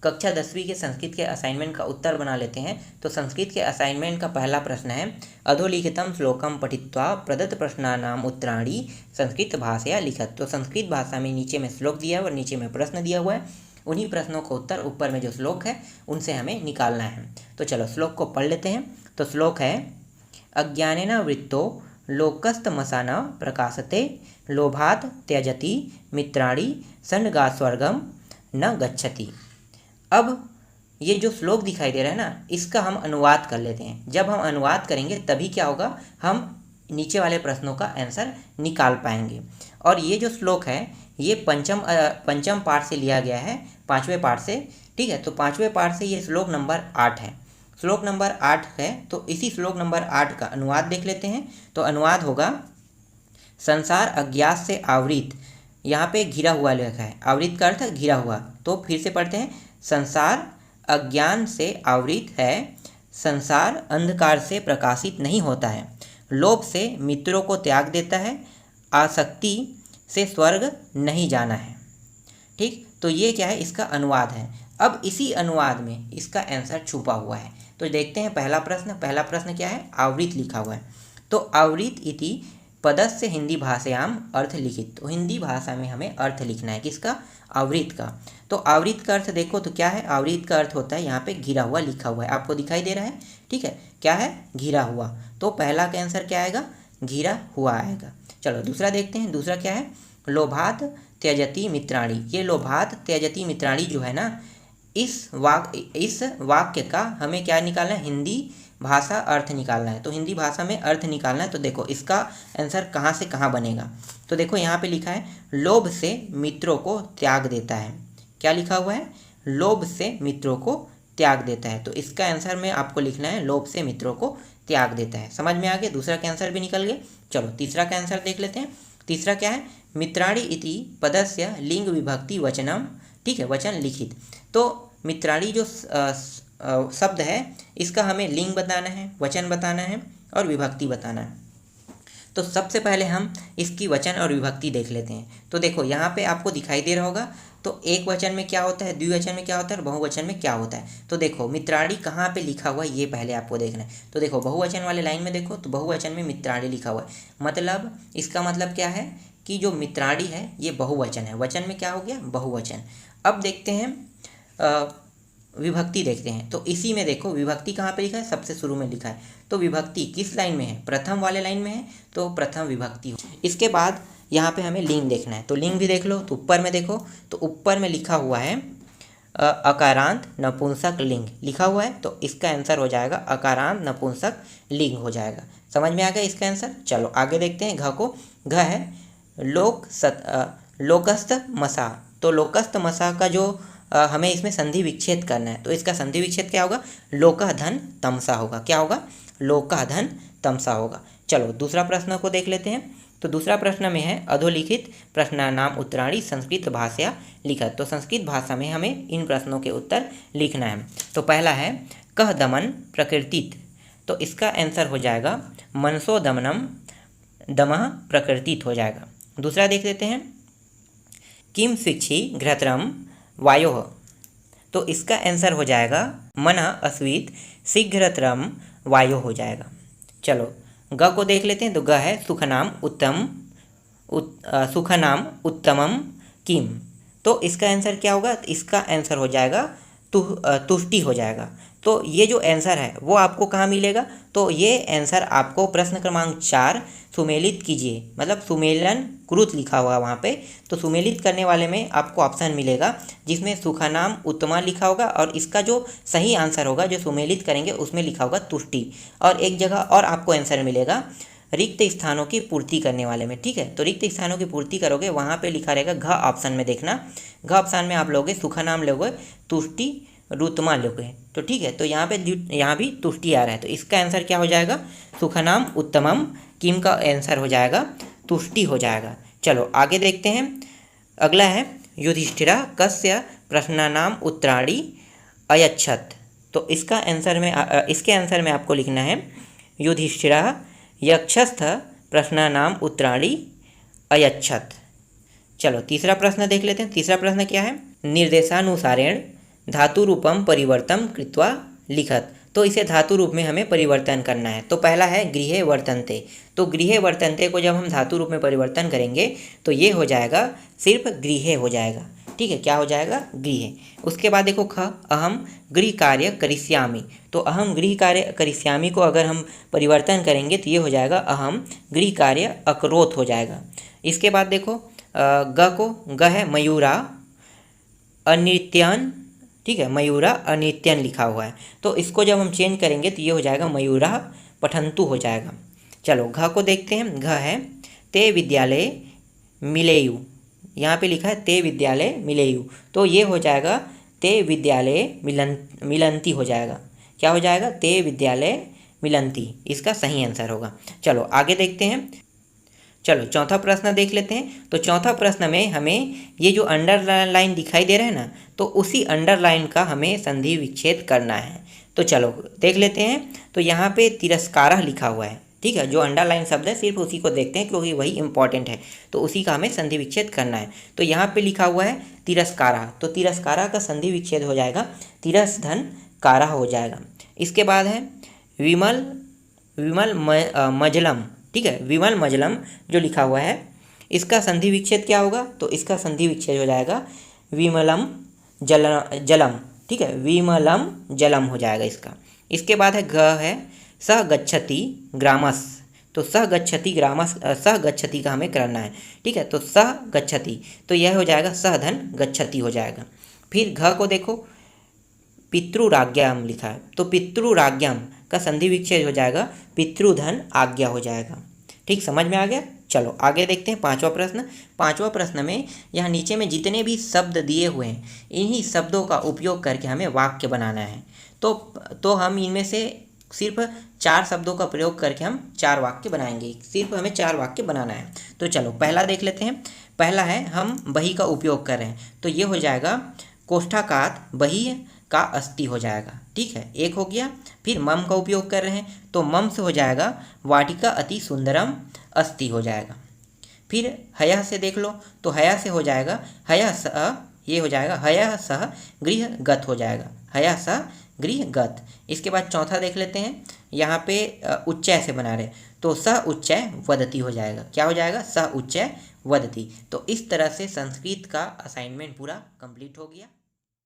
कक्षा 10वीं के संस्कृत के असाइनमेंट का उत्तर बना लेते हैं। तो संस्कृत के असाइनमेंट का पहला प्रश्न है, अधोलिखितम श्लोकम पठित्वा प्रदत्त प्रश्नानाम उत्तराणि संस्कृत भाषया लिखत। तो संस्कृत भाषा में नीचे में श्लोक दिया है और नीचे में प्रश्न दिया हुआ है, उन्हीं प्रश्नों का उत्तर ऊपर में जो श्लोक है उनसे हमें निकालना है। तो चलो श्लोक को पढ़ लेते हैं। तो श्लोक है, अज्ञानेन वृत्तो लोकस्तमसा न प्रकाशते लोभात् त्यजति मित्राणि सन्गा स्वर्गम न गच्छति। अब ये जो श्लोक दिखाई दे रहा है ना, इसका हम अनुवाद कर लेते हैं। जब हम अनुवाद करेंगे तभी क्या होगा, हम नीचे वाले प्रश्नों का आंसर निकाल पाएंगे। और ये जो श्लोक है ये पंचम पाठ से लिया गया है, 5वें पाठ से। ठीक है, तो 5वें पाठ से ये श्लोक नंबर 8 है। श्लोक नंबर 8 है, तो इसी श्लोक नंबर 8 का अनुवाद देख लेते हैं। तो अनुवाद होगा, संसार अज्ञात से आवृत, यहाँ पे घिरा हुआ लिखा है, आवृत का अर्थ है घिरा हुआ। तो फिर से पढ़ते हैं, संसार अज्ञान से आवृत है, संसार अंधकार से प्रकाशित नहीं होता है, लोभ से मित्रों को त्याग देता है, आसक्ति से स्वर्ग नहीं जाना है। ठीक, तो ये क्या है, इसका अनुवाद है। अब इसी अनुवाद में इसका आंसर छुपा हुआ है। तो देखते हैं पहला प्रश्न क्या है, आवृत लिखा हुआ है। तो आवृत इति पदस्य हिंदी भाषायाम अर्थ लिखित। तो हिंदी भाषा में हमें अर्थ लिखना है, किसका, आवृत का। तो आवृत का अर्थ देखो तो क्या है, आवृत का अर्थ होता है यहाँ पे घिरा हुआ लिखा हुआ है, आपको दिखाई दे रहा है। ठीक है, क्या है, घिरा हुआ। तो पहला का आंसर क्या आएगा, घिरा हुआ आएगा। चलो दूसरा देखते हैं, दूसरा क्या है, लोभात त्यजति मित्राणि। ये लोभात त्यजति मित्राणि जो है ना, इस वाक्य का हमें क्या निकालना है, हिंदी भाषा अर्थ निकालना है। तो हिंदी भाषा में अर्थ निकालना है। तो देखो इसका आंसर कहाँ से कहाँ बनेगा। तो देखो यहाँ पे लिखा है, लोभ से मित्रों को त्याग देता है। क्या लिखा हुआ है, लोभ से मित्रों को त्याग देता है। तो इसका आंसर में आपको लिखना है, लोभ से मित्रों को त्याग देता है। समझ में आ गया, दूसरा का आंसर भी निकल गया। चलो तीसरा का आंसर देख लेते हैं। तीसरा क्या है, मित्राणि इति पदस्य लिंग विभक्ति वचनम। ठीक है, वचन लिखित। तो मित्राणि जो शब्द है इसका हमें लिंग बताना है, वचन बताना है और विभक्ति बताना है। तो सबसे पहले हम इसकी वचन और विभक्ति देख लेते हैं। तो देखो यहाँ पे आपको दिखाई दे रहा होगा, तो एक वचन में क्या होता है, द्विवचन में क्या होता है और बहुवचन में क्या होता है। तो देखो मित्राणि कहाँ पे लिखा हुआ है ये पहले आपको देखना है। तो देखो बहुवचन वाले लाइन में देखो, तो बहुवचन में मित्राणि लिखा हुआ है, मतलब इसका मतलब क्या है कि जो मित्राणि है ये बहुवचन है, वचन में क्या हो गया, बहुवचन। अब देखते हैं विभक्ति देखते हैं। तो इसी में देखो विभक्ति कहाँ पे लिखा है, सबसे शुरू में लिखा है। तो विभक्ति किस लाइन में है, प्रथम वाले लाइन में है, तो प्रथम विभक्ति हो। इसके बाद यहाँ पे हमें लिंग देखना है। तो लिंग भी देख लो। तो ऊपर में देखो, तो ऊपर में लिखा हुआ है अकारांत नपुंसक लिंग लिखा हुआ है। तो इसका आंसर हो जाएगा अकारांत नपुंसक लिंग हो जाएगा। समझ में आ गया इसका आंसर। चलो आगे देखते हैं, घ को। घ है लोकस्त मसा। तो लोकस्त मसा का जो हमें इसमें संधि विच्छेद करना है। तो इसका संधि विच्छेद क्या होगा, लोका धन तमसा होगा। क्या होगा, लोका धन तमसा होगा। चलो दूसरा प्रश्न को देख लेते हैं। तो दूसरा प्रश्न में है, अधोलिखित प्रश्नानाम उत्तराणि संस्कृत भाषया लिखत। तो संस्कृत भाषा में हमें इन प्रश्नों के उत्तर लिखना है। तो पहला है, कह दमन प्रकृतित। तो इसका आंसर हो जाएगा मनसो दमनम दमः प्रकृतित हो जाएगा। दूसरा देख लेते हैं, किम शिक्षी घृतरम वायोः। तो इसका आंसर हो जाएगा मन अस्वित शीघ्रतरम वायु हो जाएगा। चलो ग को देख लेते हैं। तो ग है सुखनाम उत्तमम किम। तो इसका आंसर क्या होगा, इसका आंसर हो जाएगा तुष्टि हो जाएगा। तो ये जो आंसर है वो आपको कहाँ मिलेगा, तो ये आंसर आपको प्रश्न क्रमांक 4 सुमेलित कीजिए, मतलब सुमेलन कृत लिखा हुआ वहाँ पे। तो सुमेलित करने वाले में आपको ऑप्शन मिलेगा जिसमें सुखानाम उत्तमा लिखा होगा, और इसका जो सही आंसर होगा जो सुमेलित करेंगे उसमें लिखा होगा तुष्टि। और एक जगह और आपको आंसर मिलेगा रिक्त स्थानों की पूर्ति करने वाले में। ठीक है, तो रिक्त स्थानों की पूर्ति करोगे वहाँ पे लिखा रहेगा घ ऑप्शन में देखना। घ ऑप्शन में आप लोगे सुखानाम लोगे, तुष्टि रुतमा लोगे। तो ठीक है, तो यहाँ भी तुष्टि आ रहा है। तो इसका आंसर क्या हो जाएगा, सुखानाम उत्तमम किम का आंसर हो जाएगा तुष्टि हो जाएगा। चलो आगे देखते हैं। अगला है, युधिष्ठिरा कस्य प्रश्नानाम उत्तराणि अयच्छत। तो इसके आंसर में आपको लिखना है, युधिष्ठिरा यक्षस्थ प्रश्नानाम उत्तराणि अयच्छत। चलो तीसरा प्रश्न देख लेते हैं। तीसरा प्रश्न क्या है, निर्देशानुसारेण धातु रूपम परिवर्तन कृत्वा लिखत। तो इसे धातु रूप में हमें परिवर्तन करना है। तो पहला है गृहे वर्तन्ते। तो गृहे वर्तन्ते को जब हम धातु रूप में परिवर्तन करेंगे तो ये हो जाएगा सिर्फ गृहे हो जाएगा। ठीक है, क्या हो जाएगा? गृहे। उसके बाद देखो ख, अहम गृह कार्य करिष्यामि। तो अहम गृह कार्य करिष्यामि को अगर हम परिवर्तन करेंगे तो ये हो जाएगा अहम गृह कार्य अकरोत् हो जाएगा। इसके बाद देखो ग को, ग है मयूरा अनित्यन। ठीक है, मयूरा अनित्यन लिखा हुआ है, तो इसको जब हम चेंज करेंगे तो ये हो जाएगा मयूरा पठन्तु हो जाएगा। चलो घ को देखते हैं। घ है ते विद्यालय मिलेयु। यहाँ पे लिखा है ते विद्यालय मिलेयु, तो ये हो जाएगा ते विद्यालय मिलंती हो जाएगा। क्या हो जाएगा? ते विद्यालय मिलंती, इसका सही आंसर होगा। चलो आगे देखते हैं। चलो चौथा प्रश्न देख लेते हैं। तो चौथा प्रश्न में हमें ये जो अंडरलाइन दिखाई दे रहा है ना, तो उसी अंडरलाइन का हमें संधि विच्छेद करना है। तो चलो देख लेते हैं। तो यहाँ पे तिरस्कारः लिखा हुआ है। ठीक है, जो अंडरलाइन शब्द है सिर्फ उसी को देखते हैं क्योंकि वही इंपॉर्टेंट है, तो उसी का हमें संधि विच्छेद करना है। तो यहाँ पे लिखा हुआ है तिरस्कारः, तो तिरस्कारः का संधि विच्छेद हो जाएगा तिरस धन कारः हो जाएगा। इसके बाद है विमल मजलम। ठीक है, विमल मजलम जो लिखा हुआ है इसका संधि विच्छेद क्या होगा? तो इसका संधि विच्छेद हो जाएगा विमलम जलम। ठीक है, विमलम जलम हो जाएगा इसका। इसके बाद है घ है सह गच्छति ग्रामस। तो सह गच्छति ग्रामस, सह गच्छति का हमें करना है। ठीक है, तो सह गच्छति, तो यह हो जाएगा सह धन गच्छति हो जाएगा। फिर घ को देखो, पितृराज्ञाम लिखा है, तो पितृराज्ञाम का संधि विच्छेद हो जाएगा पितृधन आज्ञा हो जाएगा। ठीक, समझ में आ गया। चलो आगे देखते हैं पांचवा प्रश्न। पांचवा प्रश्न में यहाँ नीचे में जितने भी शब्द दिए हुए हैं इन्हीं शब्दों का उपयोग करके हमें वाक्य बनाना है। तो हम इनमें से सिर्फ 4 शब्दों का प्रयोग करके हम 4 वाक्य बनाएंगे। सिर्फ हमें 4 वाक्य बनाना है। तो चलो पहला देख लेते हैं। पहला है हम बही का उपयोग कर रहे हैं, तो ये हो जाएगा कोष्ठाकात बही का अस्थि हो जाएगा। ठीक है, एक हो गया। फिर मम का उपयोग कर रहे हैं, तो मम से हो जाएगा वाटिका अति सुंदरम अस्थि हो जाएगा। फिर हया से देख लो, तो हया से हो जाएगा हया सह, ये हो जाएगा हया सह गृह गत हो जाएगा, हया सह गृह गत। इसके बाद चौथा देख लेते हैं। यहाँ पे उच्चय से बना रहे, तो सह उच्चय वदति हो जाएगा। क्या हो जाएगा? सह उच्चय वदति। तो इस तरह से संस्कृत का असाइनमेंट पूरा कंप्लीट हो गया।